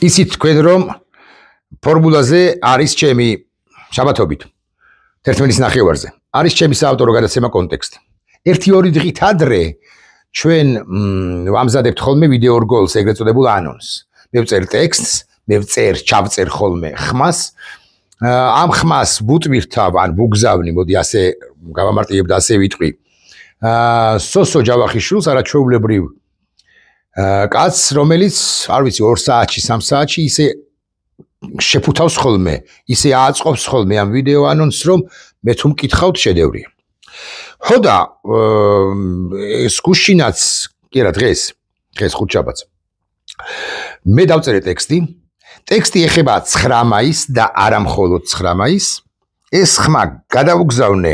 იცით თქვენ რომ ფორმულაზე არის ჩემი შაბათობით 11-ის ნახევარზე არის ჩემი საავტორო გადაცემა კონტექსტი. 1-2 დღით ადრე ჩვენ ვამზადებთ ხოლმე ვიდეო რგოლს, ეგრეთ წოდებულ ანონსს. მე ვწერ ტექსტს, მე ჩავწერ ხოლმე ხმას. ამ ხმას ვუტვირთავ ან ვუგზავნი, მოდი ასე გავამარტივებ და ასე ვიტყვი. სოსო ჯავახიშვილს, არაჩვეულებრივ კაცს, რომელიც, არ ვიცი, 2 საათში, 3 საათში ისე შეფუთავს ხოლმე, ისე აწყობს ხოლმე ამ ვიდეო ანონსს, რომ მე თუ მკითხავთ შედევრია. ხო და ეს გუშინაც, კი რა დღეს ხუთშაბათს. მე დავწერე ტექსტი. ტექსტი ეხება 9 მაისს და არა მხოლოდ 9 მაისს. ეს ხმა გადავუგზავნე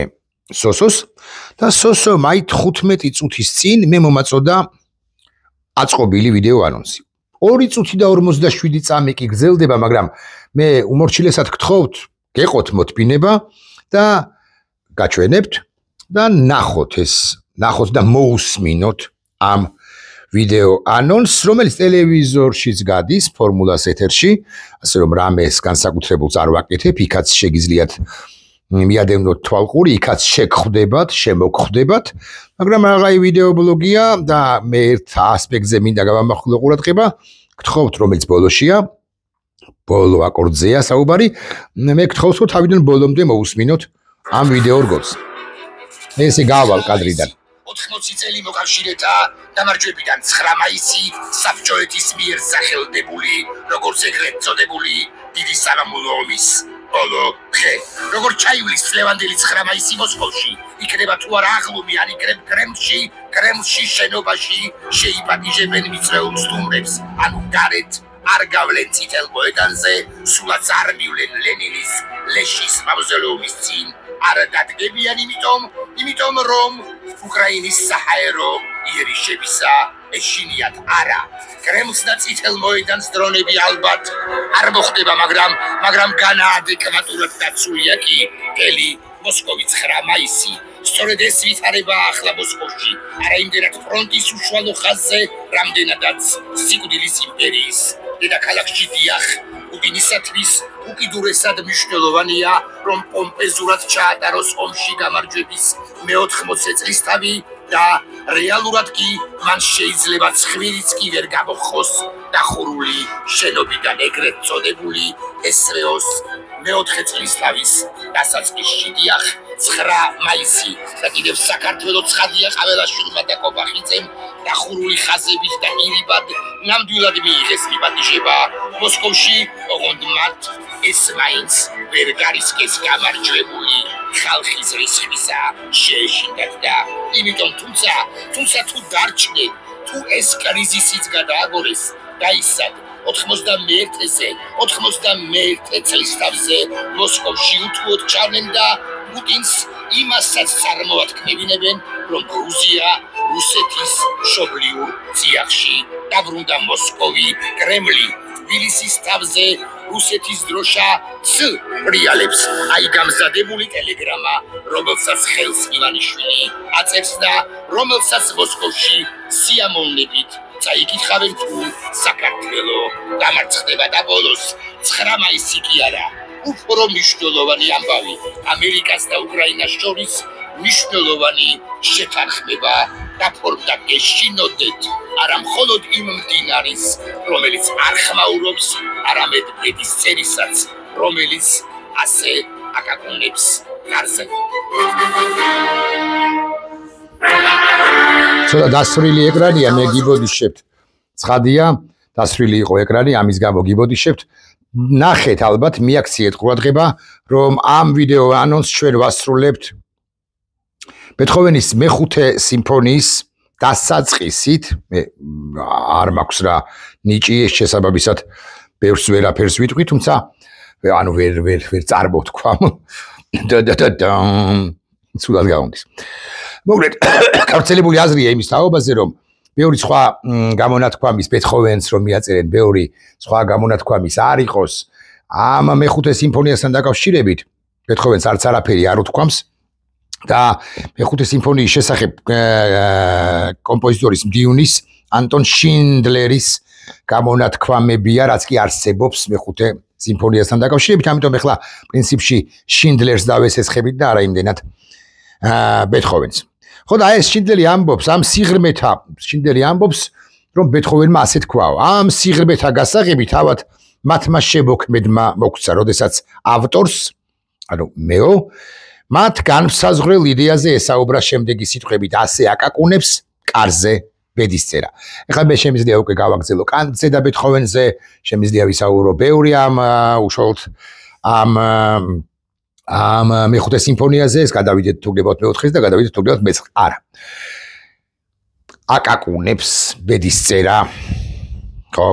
სოსოს და სოსო მაი 15 წუთის წინ მე მომაწოდა აწყობილი ვიდეო ანონსი. 2 წუთი და 47 წამი კი გრძელდება, მაგრამ მე უმორჩილესად გთხოვთ, გეყოთ მოთბინება და გაჩვენებთ და ნახოთ და მოусმინოთ ამ ვიდეო ანონსს, რომელიც ტელევიზორშიც გადის, ფორმულას ეთერში, ასე რომ რამეს განსაკუთრებულს არ ვაკეთებ, იქაც შეგიძლიათ მიადევნოთ თვალყური, იქაც შემოგხვდებათ, მაგრამ რაღაცა ვიდეო ბლოგია და მე ერთ ასპექტზე მინდა გავამახვილო ყურადღება, გთხოვთ, რომელიც ბოლოშია, ბოლო აკორდზეა საუბარი, მე გთხოვთ, რომ თავიდან ბოლომდე მოусმინოთ ამ ვიდეო რგოლს. ესე გავალ კადრიდან. 80 წელი მოკავშირეთა დამარჯვებიდან 9 მაისი საბჭოეთის მიერ სახელდებული, როგორც ეგრეთ წოდებული დიდი სამამულო ომის ბოლო დღე. როგორც ჩაივლის ლევანდელი 9 მაისი მოსკოვში, იქნება თუ არა აღლუმი, ან იქნებ კრემლში შენობაში შეიპატიჟებენ მიწვეულ სტუმრებს, ანუ გარეთ არ გავლენ წითელ მოედანზე, სულაც არ მივლენ ლენინის ლეშის მავზოლეუმის წინ. არ დადგებიან იმიტომ რომ უკრაინის საჰაერო იერიშებისა ეშინიათ არა. კრემლს და წითელ მოედანს დრონები ალბათ არ მოხდება, მაგრამ განაადეკვატურად დაცულია კი მთელი მოსკოვი 9 მაისი. სწორედ ეს ვითარება ახლა მოსკოვში, არა იმდენად ფრონტის უშუალო ხაზზე, რამდენადაც სიკვდილის იმპერიის დედაქალაქში დიახ. უდინისათვის უკიდურესად მნიშვნელოვანია, რომ პომპეზურად ჩაატაროს ომში გამარჯვების მე-80 წლისთავი და რეალურად კი მან შეიძლება ცხვირიც კი ვერ გამოხოს დახურული შენობიდან ეგრეთ წოდებული SVO-ს მე-4 წლისთავის დასაწყისში დიახ 9 მაისი და კიდევ საქართველოს ცხადია ყაველაშვილმა და კობახიძემ დახურული ხაზებით და ირიბად ნამდვილად მიიღეს მიპატიჟება მოსკოვში, ოღონდ მათ ეს მაინც ვერ გარისკეს გამარჯვებული ხალხის რისხმისა შეეშინდათ და იმიტომ თუმცა თუ დარჩნენ, თუ ეს კრიზისიც გადააგორეს, გაისად 91 წლისთავზე მოსკოვში უთუოდ ჩავნენ და პუტინს იმასაც წარმოადგენებინებენ, რომ გრუზია რუსეთის მშობლიურ ძიახში დაბრუნდა მოსკოვი კრემლი. თბილისის თავზე რუსეთის დროშა პრიალებს. აი გამზადებული ტელეგრამა, რომელსაც ხელს ივანიშვილი აწევს და რომელსაც მოსკოვში სიამოვნებით წაიკითხავენ თუ საქართველო დამარცხდება და ბოლოს 9 მაისი კი არა. უფრო მნიშვნელოვანი ამბავი ამერიკას და უკრაინას შორის მნიშვნელოვანი შეთანხმება დაფორმდა გეშინოდეთ არა მხოლოდ იმ მდინარის, რომელიც არ ხმაურობს, არამედ ბედის წერისაც, რომელიც ასე აკაკუნებს გარზე. ცოტა დასრული ეკრანია, მე გიბოდიშებთ. ცხადია, დასრული იყო ეკრანი, ამის გამო გიბოდიშებთ. ნახეთ ალბათ, მიაქციეთ ყურადღება, რომ ამ ვიდეო ანონსს ჩვენ ვასრულებთ ბეთჰოვენის მე-5 სიმფონიის დასაწყისით. მე არ მაქვს რა ნიჭი ეს შესაბამისად ბევრს ვერაფერს ვიტყვი, თუმცა ანუ ვერ წარმოვთქვამ. სულად გავონდის. მოკლედ, გავრცელებული აზრია იმის თაობაზე, რომ ბევრი სხვა გამონათქვამის ბეთჰოვენს რომ მიაწერენ, ბევრი სხვა გამონათქვამის არ იყოს ამ მე-5 სიმფონიასთან დაკავშირებით, ბეთჰოვენს არც არაფერი არ უთქვამს. და მე-5 სიმფონიის შესახებ კომპოზიტორის მდიუნის ანტონ შინდლერის გამონათქვამებია, რაც კი არსებობს მეხუთე სიმფონიასთან დაკავშირებით, ამიტომ ეხლა პრინციპში შინდლერს დავესესხებით და არა იმდენად ბეთჰოვენს. ხო და ეს შინდლერი ამბობს, ამ სიღრმეთა შინდლერი ამბობს, რომ ბეთჰოვენმა ასე თქვაო. ამ სიღრმეთა გასაღები თავად მათმა შემოქმედმა მოგცა, როდესაც ავტორს, ანუ მეო, მათ განსაზღვრელ იდეაზე ესაუბრა შემდეგი სიტყვებით, ასე აკაკუნებს კარზე ბედისწერა. ეხლა მე შემიძლია უკვე გავაგრძელო კანტზე და ბეთჰოვენზე, შემიძლია ვისაუბრო ბევრი ამ უშუალოდ ამ მეხუთე სიმფონიაზე, ეს გადავიდეთ თუ გდებათ მეოთხეს და გადავიდეთ თუ გდებათ მეცხრე. არა. აკაკუნებს ბედისწერა. ხო.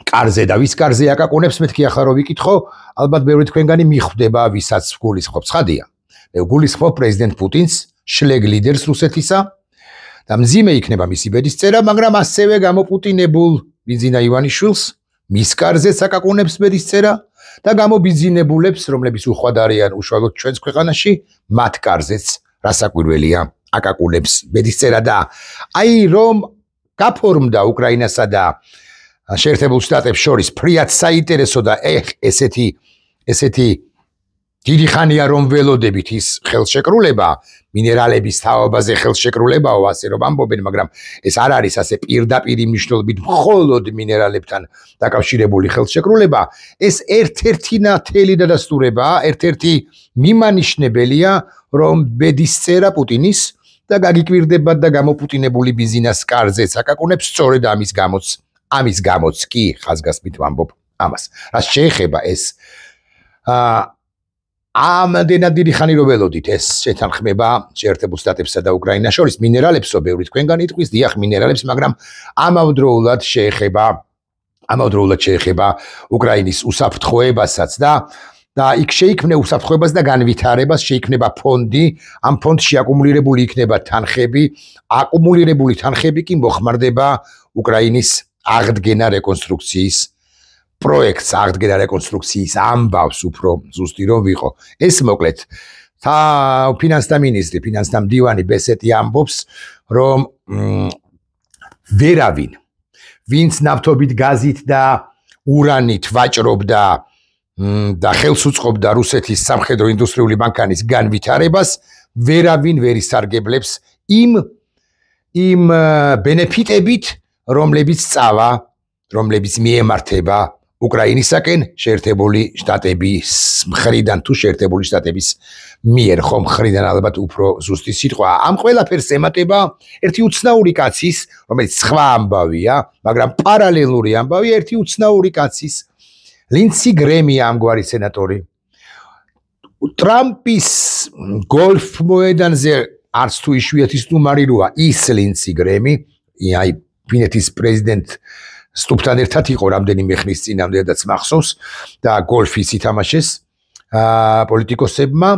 კარზე და ვის კარზე აკაკუნებს, მეთქი ახლა რო ვიკითხო, ალბათ ბევრი თქვენგანი მიხვდება, ვისაც გულისხმობს. ხადია. მე გულისხმობ პრეზიდენტ პუტინს, შლეგ ლიდერს რუსეთისა და მძიმე იქნება მისი ბედისწერა, მაგრამ ასევე გამოპუტინებულ ბიზინა ივანიშვილს, მის კარზეც აკაკუნებს ბედისწერა და გამობიზინებულებს, რომლებიც უხვად არიან უშუალოდ ჩვენს ქვეყანაში, მათ კარზეც რასაკვირველია აკაკუნებს ბედისწერა და აი რომ გაფორმდა უკრაინასა და შეერთებულ შტატებს შორის ფრიად საინტერესო და ესეთი დიდი ხანია რომ ველოდებით ის ხელშეკრულება, მინერალების თაობაზე ხელშეკრულებაო, ასე რომ ამბობენ, მაგრამ ეს არ არის ასე პირდაპირი მნიშვნელობით მხოლოდ მინერალებთან დაკავშირებული ხელშეკრულება, ეს ერთ-ერთი ნათელი დადასტურებაა, ერთ-ერთი მიმანიშნებელია, რომ ბედისწერა პუტინის და გაგიკვირდება და გამოპუტინებული ბიზინას კარზეც აკაკუნებს სწორედ ამის გამოც კი ხაზგასმით ვამბობ ამას. რაც შეეხება ეს ამდენად დიდი ხანი რო ველოდით ეს შეთანხმება შეერთებულ შტატებსა და უკრაინას შორის მინერალებსო ბევრი თქვენგანი იტყვის დიახ მინერალებს, მაგრამ ამავდროულად შეეხება უკრაინის უსაფრთხოებასაც და იქ შეიქმნა უსაფრთხოებას და განვითარებას, შეიქმნება ფონდი, ამ ფონდში აკუმულირებული იქნება თანხები, აკუმულირებული თანხები კი მოხმარდება უკრაინის აღდგენა რეკონსტრუქციის პროექტს, აღდგენა რეკონსტრუქციის ამბავს უფრო ზუსტი რომ ვიყო. ეს მოკლედ ფინანსთა მინისტრი, ფინანსთა მდივანი ბესეტი ამბობს, რომ ვერავინ, ვინც ნავთობით, გაზით და ურანით ვაჭრობდა და ხელს უწყობდა რუსეთის სამხედრო ინდუსტრიული მანქანის განვითარებას, ვერავინ ვერ ისარგებლებს იმ ბენეფიტებით, რომლებიც მიემართება უკრაინისაკენ შეერთებული შტატების მხრიდან თუ შეერთებული შტატების მიერ, ხომ მხრიდან ალბათ უფრო ზუსტი სიტყვა. ამ ყველაფერს ემატება ერთი უცნაური კაცის, რომელიც სხვა ამბავია, მაგრამ პარალელური ამბავია, ერთი უცნაური კაცის, ლინცი გრემი ამგვარი სენატორი. ტრამპის გოლფ მოედანზე არც თუ იშვიათი სტუმარი როა, ის ლინცი გრემი, აი ფინეთის პრეზიდენტ სტუფთან ერთად იყო რამდენიმე ხნის წინამდეაც მახსოვს და გოლფის ითამაშეს პოლიტიკოსებმა.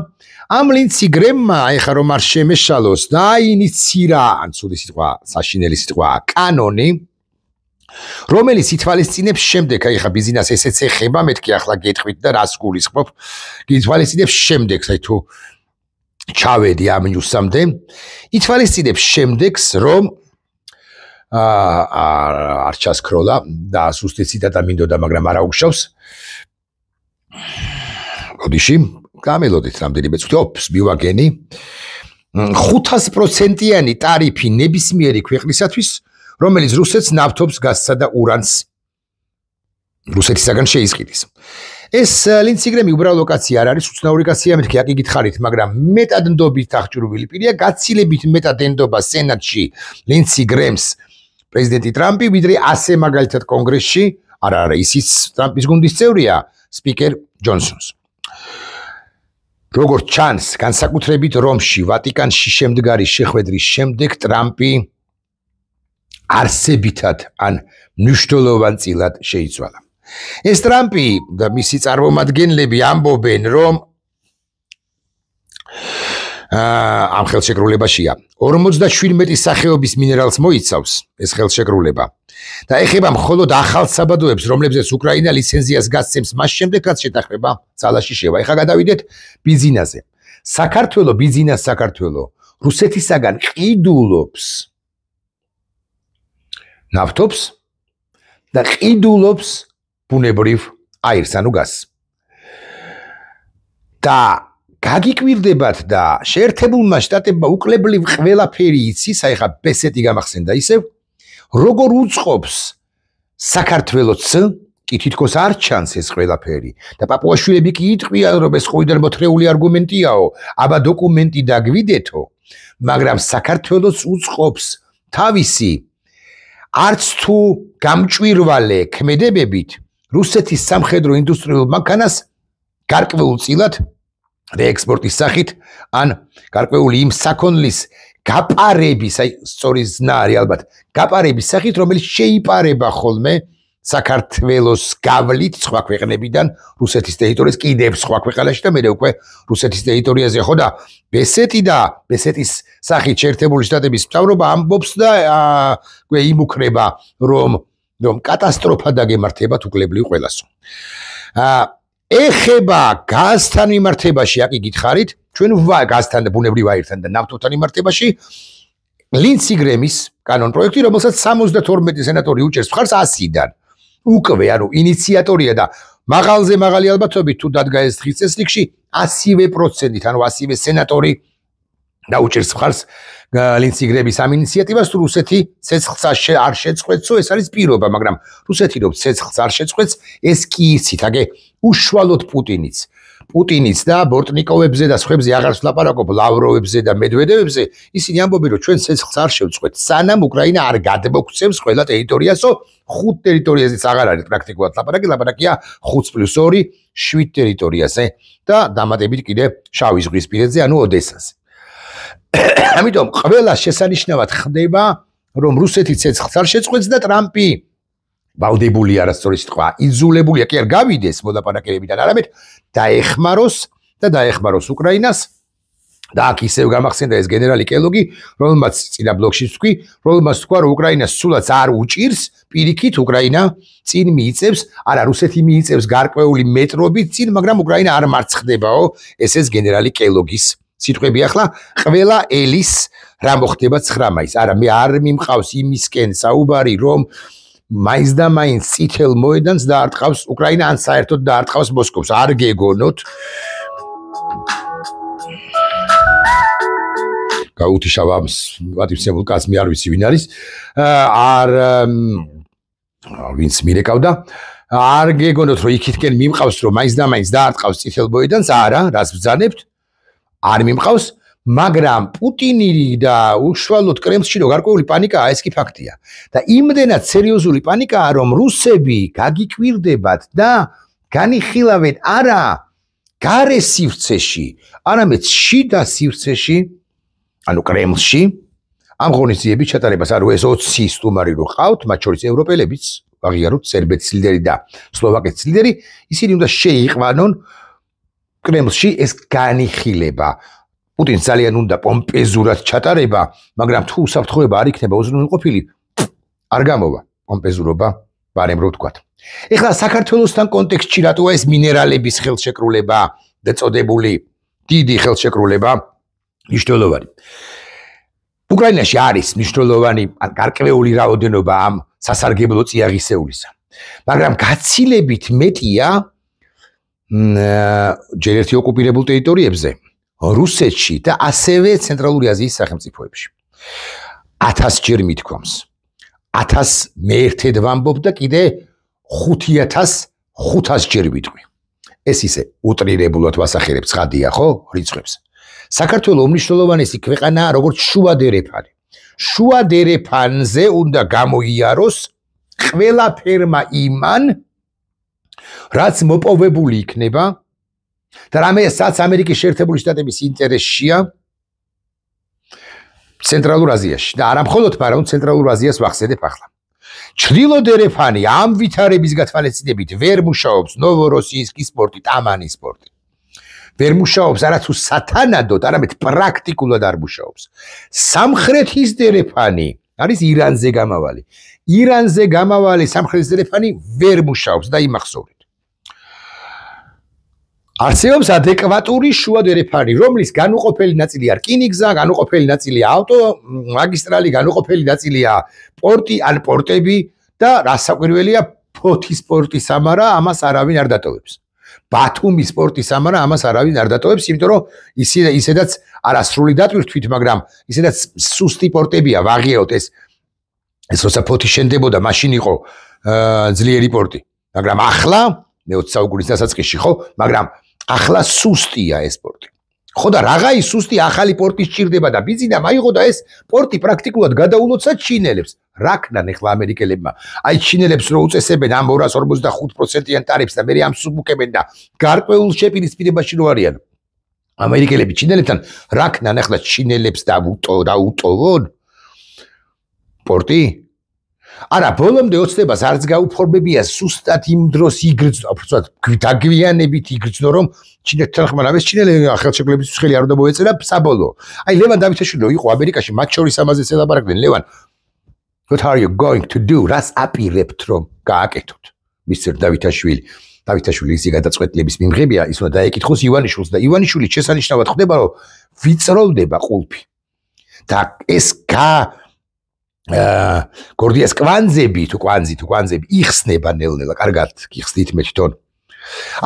ამ ლინცი გრემმა ეხა რომ არ შემეშალოს და აინიცირა, ან ცუდი სიტყვა, საშინელი სიტყვა, კანონი, რომელიც ითვალისწინებს შემდეგ, აი ხა ბიზნეს ესეც ეხება, მეთქი ახლა გეტყვით და რას გულისხმობ, ითვალისწინებს შემდეგს, აი თუ ჩავედი ამ ნიუსამდე, ითვალისწინებს შემდეგს, რომ არ ჩასკროლა და სუსტი ციტატა მინდოდა, მაგრამ არა უგშავს. გოდიში, გამელოდით რამდენიმე წუთი, მივაგენი 500%-იანი ტარიფი ნებისმიერი ქვეყნისათვის, რომელიც რუსეთს ნავთობს, გაზსა და ურანს რუსეთისაგან შეიზღიდის. ეს ლინცი გრემი უბრალო კაცი არ არის, უცნაური კაცია, მეთქი აქ იგითხარით, მაგრამ მეტად ნდობით აღჭურვილი პირია, გაცილებით მეტად ენდობა სენატში ლინცი გრემს პრეზიდენტი ტრამპი, ვიდრე ასე მაგალითად კონგრესში, არა, ისიც ტრამპის გუნდის წევრია, სპიკერ ჯონსონს. როგორც ჩანს, განსაკუთრებით რომში, ვატიკანში შემდგარი შეხვედრის შემდეგ ტრამპი არსებითად ან მნიშვნელოვანწილად შეიცვალა. ეს ტრამპი და მისი წარმომადგენლები ამბობენ, რომ ამ ხელშეკრულებაშია 57 სახეობის მინერალს მოიცავს ეს ხელშეკრულება და ეხება მხოლოდ ახალ საბადოებს, რომლებზეც უკრაინა ლიცენზიას გასცემს მას შემდეგ, რაც შეთანხმება ძალაში შევა. ეხლა გადავიდეთ ბიზნესზე. საქართველო რუსეთისაგან ყიდულობს ნავთობს და ყიდულობს ბუნებრივ აირს, ანუ გაზს. და გაგიკვირდებათ და შეერთებულმა შტატებმა უკლებლივ ყველაფერი იცის, აი ხა ბესეთი გამახსენდა ისევ, როგორ უწყობს საქართველოს კი თითქოს არ ჩანს ეს ყველაფერი და პაპუაშვილები კი იტყვიან, რომ ეს ყოველდღე მოთხრეული არგუმენტიაო, აბა დოკუმენტი დაგვიდეთო, მაგრამ საქართველოს უწყობს თავისი არც თუ გამჭვირვალე ქმედებებით რუსეთის სამხედრო ინდუსტრიულ მანქანას გარკვეულწილად რეექსპორტის სახით ან გარკვეული იმ საქონლის გაპარების, აი სწორი ზნა არის ალბათ, გაპარების სახით, რომელიც შეიპარება ხოლმე საქართველოს გავლით სხვა ქვეყნებიდან რუსეთის ტერიტორიაზე კიდევ სხვა ქვეყანაში და მე უკვე რუსეთის ტერიტორიაზე ხო და ბესეთი და ბესეთის სახით შეერთებული შტატების მთავრობა ამბობს და იმუქრება რომ კატასტროფა დაგემართებათ უკლებლივ ყველასო. ეხება გაზთან მიმართებაში, აკი გითხარით, ჩვენ გაზთან და ბუნებრივ აირთან და ნავთობთან მიმართებაში ლინცი გრემის კანონ პროექტი, რომელსაც 72 სენატორი უჭერს მხარს 100-დან. უკვე, ანუ ინიციატორია და მაღალზე მაღალი ალბათობით თუ დადგა ეს დღის წესრიგში 100%, ანუ 100 სენატორი დაუჭერს მხარს ლინცი გრემის ამ ინიციატივას, თუ რუსეთი ცეცხლს არ შეწყვეტსო, ეს არის პირობა, მაგრამ რუსეთი რომ ცეცხლს არ შეწყვეტს, ეს კი იცით, აგე უშუალოდ პუტინიც და ბორტნიკოვებზე და სხვებზე აღარ ვლაპარაკობ, ლავროვებზე და მედვედევებზე, ისინი ამბობენ, რომ ჩვენ ცეცხლს არ შევწყვეტ, სანამ უკრაინა არ გადმოგცემს ყველა ტერიტორიასო, 5 ტერიტორიაზეც აღარ არის პრაქტიკულად ლაპარაკია 5+2, 7 ტერიტორიაზე და დამატებით კიდე შავი ზღვის პირებზე, ანუ ოდესაზე. ამიტომ ყველა შესანიშნავად ხდება, რომ რუსეთი ცეცხლს არ შეწყვეტს და ტრამპი ვალდებული არასწორი სიტყვა, იძულებულია კი არ გავიდეს მოლაპარაკებებიდან, არამედ დაეხმაროს უკრაინას და აქ ისევ გამახსენდა ეს გენერალი კელოგი, რომელმაც წინა ბლოგში თქვი, რომელმაც თქვა, რომ უკრაინას სულაც არ უჭირს, პირიქით უკრაინა წინ მიიწევს, არა რუსეთი მიიწევს გარკვეული მეტრობით წინ, მაგრამ უკრაინა არ მარცხდებაო, ეს გენერალი კელოგის სიტყვები. ახლა ყველა ელის რა მოხდება 9 მაისს. არა, მე არ მიმყავს იმისკენ საუბარი, რომ მაინც და მაინც წითელ მოედანს დაარტყავს უკრაინა, ან საერთოდ დაარტყავს მოსკოვს. არ გეგონოთ. გაუთიშავ ამ პატივცემულ კაცს, მე არ ვიცი ვინ არის. ვინც მირეკავდა. არ გეგონოთ, რომ იქითკენ მიმყავს, რომ მაინც და მაინც დაარტყავს წითელ მოედანს. არა, რას ბრძანებთ? არ მიმყავს, მაგრამ პუტინი და უშუალოდ კრემლში რო გარკვეული პანიკაა, ეს კი ფაქტია. და იმდენად სერიოზული პანიკაა, რომ რუსები გაგიკვირდებათ და განიხილავენ არა გარე სივრცეში, არამედ შიდა სივრცეში, ანუ კრემლში, ამ ღონისძიების ჩატარებას. ანუ ეს 20 სტუმარი რო ყავთ, მათ შორის ევროპელებიც, აღიაროთ სერბეთის ლიდერი და სლოვაკეთის ლიდერი, ისინი უნდა შეიყვანონ კრემლში ეს განიხილება. პუტინს ძალიან უნდა პომპეზურად ჩატარება, მაგრამ თუ უსაფრთხოება არ იქნება უზრუნველყოფილი, არ გამოვა პომპეზურობა, ბარემ რო ვთქვათ. ეხლა საქართველოსთან კონტექსტში რატოა ეს მინერალების ხელშეკრულება დაწოდებული დიდი ხელშეკრულება მნიშვნელოვანი. უკრაინაში არის მნიშვნელოვანი ან გარკვეული რაოდენობა ამ სასარგებლო წიაღისეულისა, მაგრამ გაცილებით მეტია ჯერ ერთი ოკუპირებულ ტერიტორიებზე, რუსეთში და ასევე ცენტრალური აზიის სახელმწიფოებში. 1000 ჯერ მithქვამს. 1000 მე ერთად ვამბობ და კიდე 5500 ჯერ ვიტყვი. ეს ისე უტრირებულად ვასახელებ, ცხადია ხო, რიცხვებს. საქართველოს უმნიშვნელოვანესი ქვეყანაა როგორც შუადერეფანი. შუადერეფანზე უნდა გამოიაროს ყველაფერმა იმან, რაც მოპოვებული იქნება და რასაც ამერიკის შეერთებული შტატების ინტერესშია ცენტრალურ აზიაში და არა მხოლოდ, მაგრამ ცენტრალურ აზიას ვახსენებ ახლა. ჩრდილოდერეფანი ამ ვითარების გათვალისწინებით ვერ მუშაობს ნოვოროსიისკის პორტი, ტამანის პორტი. ვერ მუშაობს არათუ სათანადოდ, არამედ პრაქტიკულად არ მუშაობს. სამხრეთის დერეფანი არის ირანზე გამავალი. ირანზე გამავალი სამხრეთის დერეფანი ვერ მუშაობს და იმახსოვრეთ. არსებობს ადეკვატური შუა დერეფანი, რომლის განუყოფელი ნაწილია რკინიგზა, განუყოფელი ნაწილია ავტომაგისტრალი, განუყოფელი ნაწილია პორტი ან პორტები და რასაკვირველია ფოთის სპორტის ამარა ამას არავინ არ დატოვებს. ბათუმის სპორტის ამარა ამას არავინ არ დატოვებს, იმიტომ რომ ისედაც არასრული დატვირთვით, მაგრამ ისედაც სუსტი პორტებია, ვაღიაოთ ეს როცა ფოთი შენდებოდა, მაშინ იყო ძლიერი პორტი. მაგრამ ახლა მე 20 საუკუნის დასაწყისში ხო, მაგრამ ახლა სუსტია ეს პორტი. ხო და რაღაცა სუსტი ახალი პორტი სჭირდება და ბიზნესმა მაიღო და ეს პორტი პრაქტიკულად გადაულოცა ჩინელებს. რა ქნან ახლა ამერიკელებმა? აი ჩინელებს რო უწესებენ ამ 245%-იან ტარიფს და მე ამ სუბუქებენ და გარკვეულ შეპირისპირებაში რო არიან. ამერიკელები ჩინელებთან რა ქნან ახლა ჩინელებს და უტოვონ პორტი? არა, ბოლომდე ოცნებას არც გაუფორმებია სუსტად იმ დროს იგრძნო, უბრალოდ დაგვიანებით იგრძნო, რომ ჩინეთთან ხმარავს ჩინელები ხელშეკრულების ხელი არ უნდა მოეწერა საბოლოო. აი ლევან დავითაშვილი იყო ამერიკაში, მათ შორის ამაზეც ელაპარაკდნენ. ლევან, what are you going to do? რას აპირებთ რომ გააკეთოთ? მისტერ დავითაშვილი. დავითაშვილი ისე გადაწყვეტილების მიმღებია, ის უნდა დაეკითხოს ივანიშვილს და ივანიშვილი შესანიშნავად ხდება, რომ ვიწროვდება ყულფი. და ეს გორდიას კვანძები იხსნება ნელ-ნელა, კარგად გიხსნით მე თვითონ.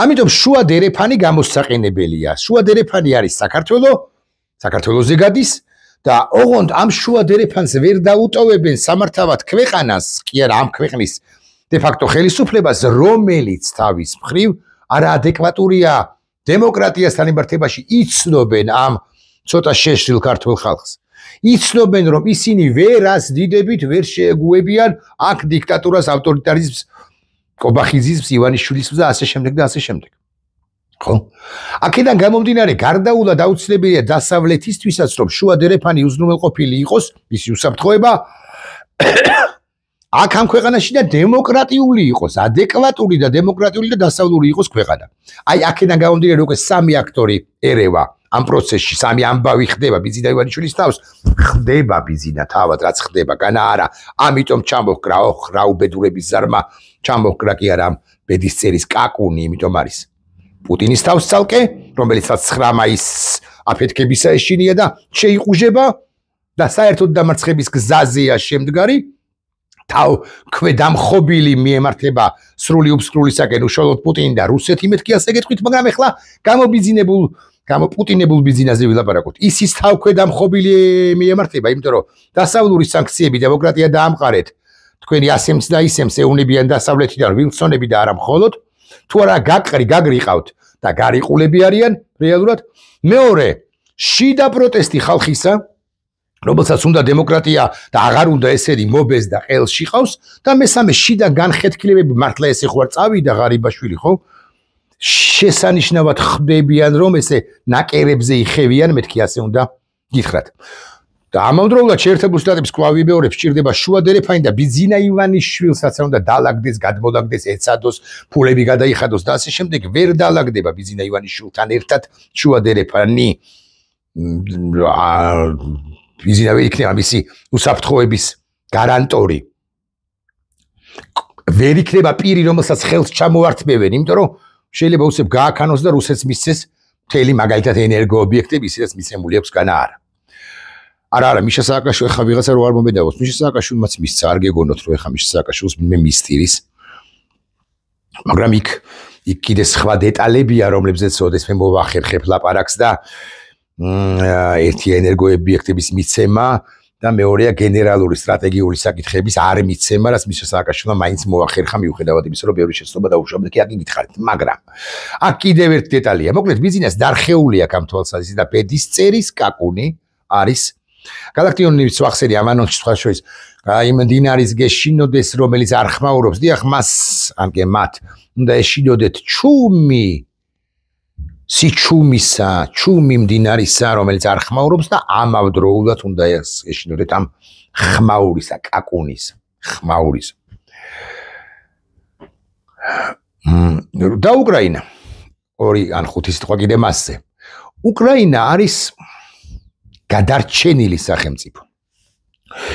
ამიტომ შუა დერეფანი გამოსაყენებელია. შუა დერეფანი არის საქართველოზე გადის და ოღონდ ამ შუა დერეფანს ვერ დაუტოვებენ სამართავად ქვეყანას, კი არა ამ ქვეყნის de facto ხელისუფლებას, რომელიც თავის მხრივ არაადეკვატურია დემოკრატიასთან მიმართებაში, იცნობენ ამ ცოტა შეშლილ ქართულ ხალხს. იცნობენ რომ ისინი ვერას დიდებით ვერ შეეგუებიან აქ დიქტატურას, ავტორიტარიზმს, კობახიზმს, ივანიშვილის და ასე შემდეგ და ასე შემდეგ. ხო? აქედან გამომდინარე გარდაულა დაუცლებელია დასავლეთისთვისაც რომ შუა დერეფანი უზრუნველყოფილი იყოს, ისი უსაფრთხოება აქ ამ ქვეყანაში და დემოკრატიული იყოს, ადეკვატური და დემოკრატიული და დასავლური იყოს ქვეყანა. აი აქედან გამომდინარე უკვე სამი აქტორი ერევა ამ პროცესში, სამი ამბავი ხდება ბიზინა ივანიშვილის თავს, ხდება ბიზინა თავად, რაც ხდება, განა არა. ამიტომ ჩამოჰკრა რაუბედურების ზარმა, ჩამოჰკრა კი არა ამ ბედისწერის კაკუნი, იმიტომ არის პუტინის თავს ცალკე, რომელიც 9 მაისს აფეთქებისა ეშინია და შეიყუჟება და საერთოდ დამარცხების გზაზეა შემდგარი. თავ ქვედამხობილი მიემართება სრული უბსკრულისაკენ უშუალოდ პუტინი და რუსეთი მეთქი ასე გეტყვით, მაგრამ ეხლა გამოპუტინებულ ბიზნესზე ვილაპარაკოთ. ისის თავ ქვედამხობილი მიემართება, იმიტომ რომ დასავლური სანქციები დემოკრატია დაამყარეთ. თქვენი ასემს და ისემს ეუნებიან დასავლეთიდან ვილსონები და არა მხოლოდ. თუ არა გაგრიყავთ და გარიყულები არიან რეალურად. მეორე, შიდა პროტესტი ხალხისა, რომელსაც უნდა დემოკრატია და აღარ უნდა ესენი მობეს და ყელში ყავს და მესამე შიდა განხეთქილებები, მართლა ესე ხო არ წავიდა ღარიბაშვილი, ხო? შესანიშნავად ხდებიან რომ ესე ნაკერებზე იხევიან, მეთქი ასე უნდა გითხრათ. და ამავდროულად შეერთებულ შტატების კვლავ ვიმეორებ, სჭირდება შუა დერეფანი და ბიზინა ივანიშვილსაც უნდა დალაგდეს, გადმოლაგდეს, ეცადოს, ფულები გადაიხადოს და ასე შემდეგ. ვერ დალაგდება ბიზინა ივანიშვილთან ერთად შუა დერეფანი. ბიზინა ვერ იქნება მისი უსაფრთხოების გარანტორი. ვერ იქნება პირი, რომელსაც ხელს ჩამოართმევენ, იმიტომ რომ შეიძლება უსებ გააქანოს და რუსეთს მისცეს მთელი მაგალითად ენერგოობიექტები, ისედაც მიცემული აქვს განა არა. არა, მიშა სააკაშვილი ხა ვიღაცა რო არ მომედავოს, მიშა სააკაშვილმაც მისცა, არ გეგონოთ რომ ეხა მიშა სააკაშვილს მე მისტირის. მაგრამ იქ კიდე სხვა დეტალებია, რომლებზეც ოდესმე მე მოვახერხებ ლაპარაკს და ერთი ენერგოობიექტების მიცემა და მეორეა გენერალური სტრატეგიული საკითხების არ მიცემა, რაც მიშა სააკაშვილმა მაინც მოახერხა მიუხედავად იმისა, რომ ბევრი შეცდომა დაუშვებდა, კი აქ გითხარით, მაგრამ აქ კიდევ ერთი დეტალია. მოკლედ ბიზნეს დარხეული აქვს ამ თვალსაზრისით და ბედისწერის კაკუნი არის გალაქტიონის ვახსენე ამ ანონსში სხვა შორის იმ დინარის გეშინოდეს, რომელიც არ ხმაურობს, დიახ, მას ამგე მათ უნდა ეშინოდეთ ჩუმი მდინარისა, რომელიც არ ხმაურობს და ამავდროულად უნდა ეშინოდეთ ამ ხმაურისა, კაკუნის ხმაურის. და უკრაინა 2 ან 5 სიტყვა კიდე მასზე. უკრაინა არის გადარჩენილი სახელმწიფო.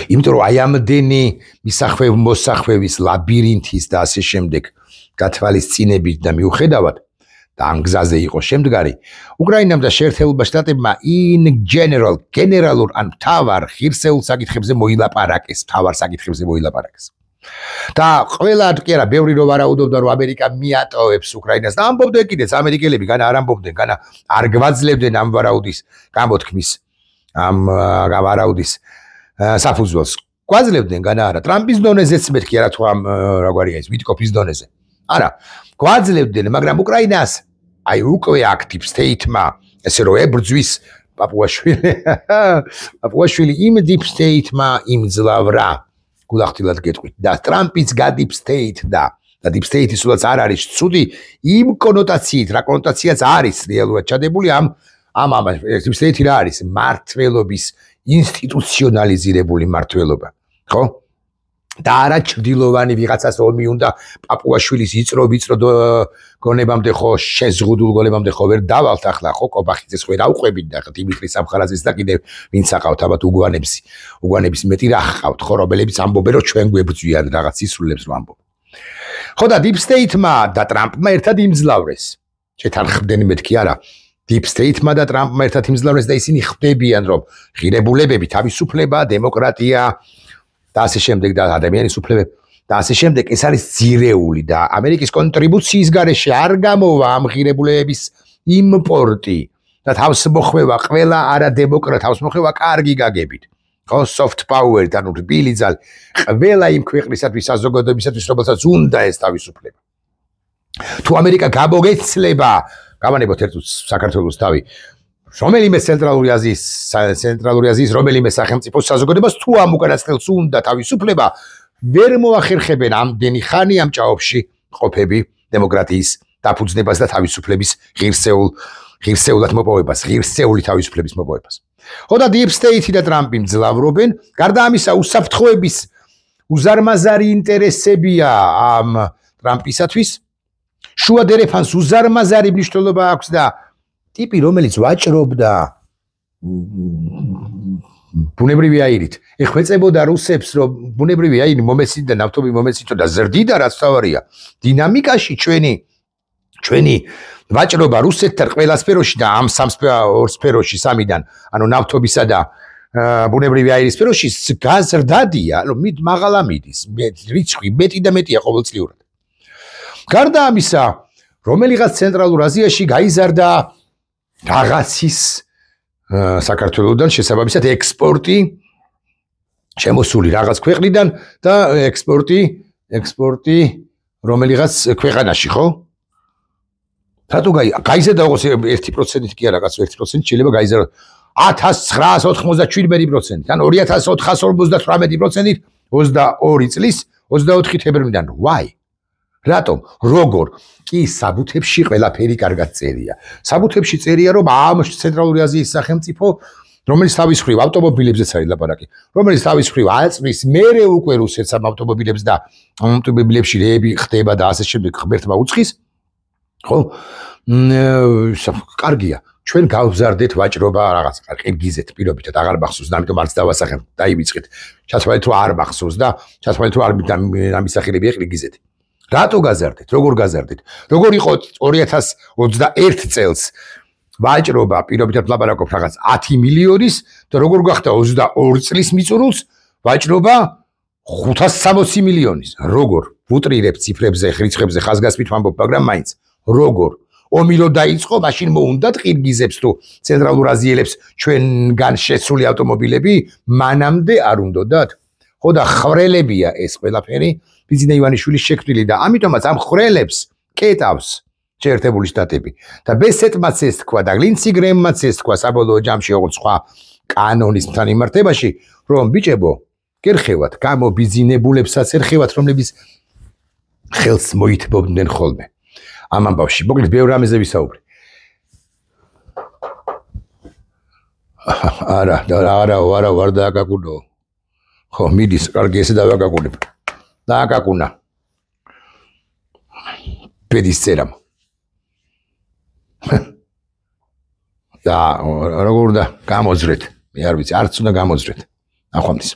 იმიტომ რომ აი ამდენი მოსახვევის ლაბირინთის და ასე შემდეგ გათვალისწინებით და მიუხედავად და ამ გზაზე იყო შემდგარი, უკრაინამ და შეერთებულმა შტატებმა in general გენერალურ ან მთავარ ღირსეულ საკითხებზე მოილაპარაკეს, და ყველა კი არა, ბევრი რომ ვარაუდობდა რომ ამერიკა მიატოვებს უკრაინას და ამბობდნენ კიდეც ამერიკელები, განა არ ამბობდნენ, განა არ გვაძლებდნენ ამ ვარაუდის გამოთქმის, ამ ვარაუდის საფუძველს. გვაძლებდნენ, განა არა, ტრამპის დონეზეც მეთქი არა თუ ამ რაგვარია ის, ვიტკოფის დონეზე. არა, გვაძლებდნენ, მაგრამ უკრაინას აი უკვე აქტივ სტეიტმა, ესე რომ ებრძვის პაპუაშვილი იმ deep state-მა იმძლავრა. გულახდილად გეტყვით და ტრამპიც გადip state და deep state-ის სულაც არ არის ცუდი იმ კონოტაციით, რა კონოტაციაც არის რეალურად ჩადებული ამ deep state-ი რა არის? მართლობის ინსტიტუციონალიზირებული მართლობა, ხო? და არა ჭრდილოვანი ვიღაცას ომი უნდა პაპუაშვილის იწრო გონებამდე ხო შეზღუდულ გონებამდე ხო ვერ დავალთ ახლა ხო კობახიძეს ხო რა უყვებით და დიმიტრი სამხარაძეს და კიდევ ვინც აყავთ ალბათ უგვანების მეტი რა ხავთ ხო რომლებიც ამბობენ რომ ჩვენ გვებრძვიან რაღაც ისულებს რომ ამბობ ხო და deep state-მა და ტრამპმა ერთად იმძლავრეს შეთანხმდნენ მეთქი არა deep state-მა და ტრამპმა ერთად იმძლავრეს და ისინი ხვდებიან რომ ღირებულებები თავისუფლება დემოკრატია და ასე შემდეგ და ადამიანის უფლებები და ასე შემდეგ ეს არის ძირეული და ამერიკის კონტრიბუციის გარეშე არ გამოვა ამ ღირებულებების იმპორტი და თავსმოხვევა ყველა არადემოკრატ თავსმოხვევა კარგი გაგებით ხო soft power ანუ რბილი ძალი ყველა იმ ქვეყნისათვის საზოგადოებისათვის რომელსაც უნდა ეს თავისუფლება თუ ამერიკა გამოგეცლება გავანებოთ ერთ საქართველოს თავი რომელიმე ცენტრალური აზიის რომელიმე სახელმწიფო საზოგადოებას თუ ამ უკანასკნელს უნდა თავისუფლება ვერ მოახერხებენ ამდენი ხანი ამ ჭაობში ყოფები დემოკრატიის დაფუძნებას და თავისუფლების ღირსეულად მოპოვებას ღირსეული თავისუფლების მოპოვებას ხო და deep state-ი და ტრამპი მძლავრობენ გარდა ამისა უსაფრთხოების უზარმაზარი ინტერესებია ამ ტრამპისათვის შუა დერეფანს უზარმაზარი მნიშვნელობა აქვს და ტიპი რომელიც ვაჭრობდა ბუნებრივი აირით ეხვეწებოდა რუსებს რომ ბუნებრივი აირი მომეცით და ნავთობი მომეცით და ზრდიდა რაც თავარია დინამიკაში ჩვენი ვაჭრობა რუსეთთან ყველა სფეროში და ამ ორ სფეროში სამიდან ანუ ნავთობისა და ბუნებრივი აირის სფეროში გაზრდადია რომ მაღლა მიდის რიცხვი მეტი და მეტია ყოველწლიურად გარდა ამისა რომელიღაც ცენტრალურ აზიაში გაიზარდა რაღაცის საქართველოსთან შესაბამისად ექსპორტი შემოსული რაღაც ქვეყნიდან და ექსპორტი რომელიღაც ქვეყანაში ხო? რატო გაიზარდა 1%-ით კი არა რაღაც 1%-ით შეიძლება გაიზარდა 1997%-ით ან 2458%-ით 22 წლის 24 თებერვლიდან why? რატომ? როგორ? კი საბუთებში ყველაფერი კარგად წერია. საბუთებში წერია რომ ამ ცენტრალური აზიის სახელმწიფო რომელიც თავის მხრივ ავტომობილებზეც არის ლაპარაკი, რომელიც თავის მხრივ აწვის მერე უკვე რუსეთს ამ ავტომობილებს და ავტომობილებში რეები ხდება და ასე შემდეგ ღმერთმა უცხის. ხო? კარგია. ჩვენ გავზარდეთ ვაჭრობა რაღაც ყირგიზეთ პირობითად აღარ მახსოვს და ამიტომ არც დავასახებ დაივიწყეთ. ჩათვალეთ რომ არ მახსოვს და ჩათვალეთ რომ არ ამისახილებია ყირგიზეთი. რატო გაზარდეთ? როგორ გაზარდეთ? როგორ იყო 2021 წელს ვაჭრობა პირობითად ლაპარაკობ რაღაც 10 მილიონის და როგორ გახდა 22 წლის მიწურულს ვაჭრობა 560 მილიონის. როგორ? ვუტრირებ ციფრებზე, რიცხვებზე, ხაზგასმით ვამბობ, მაგრამ მაინც როგორ? ომი რო დაიწყო, მაშინ მოუნდათ ყირგიზებს თუ ცენტრალურ აზიელებს ჩვენგან შესული ავტომობილები, მანამდე არ უნდათ? ხო და ხრელებია ეს ყველაფერი ბიზნე ივანიშვილის შექმნილი და ამიტომაც ამ ხრელებს კეტავს შეერთებული შტატები და ბესეტმაც ეს თქვა და ლინცი გრემმაც ეს თქვა საბოლოო ჯამში ოღონდ სხვა კანონის თან იმართებაში რომ ბიჭებო გერხევათ გამობიზნებულებსაც ერხევათ რომლებიც ხელს მოითბობდნენ ხოლმე ამ ამბავში მოკლედ ბევრ რამეზე ვისაუბრე არა ვარ დააკაკუნო ხო მიდის კარგი ესე დავაკაკუნებ დააკაკუნა პედის წერამ და როგორ უნდა გამოძრეთ მე არ ვიცი არც უნდა გამოძრეთ ახვამდის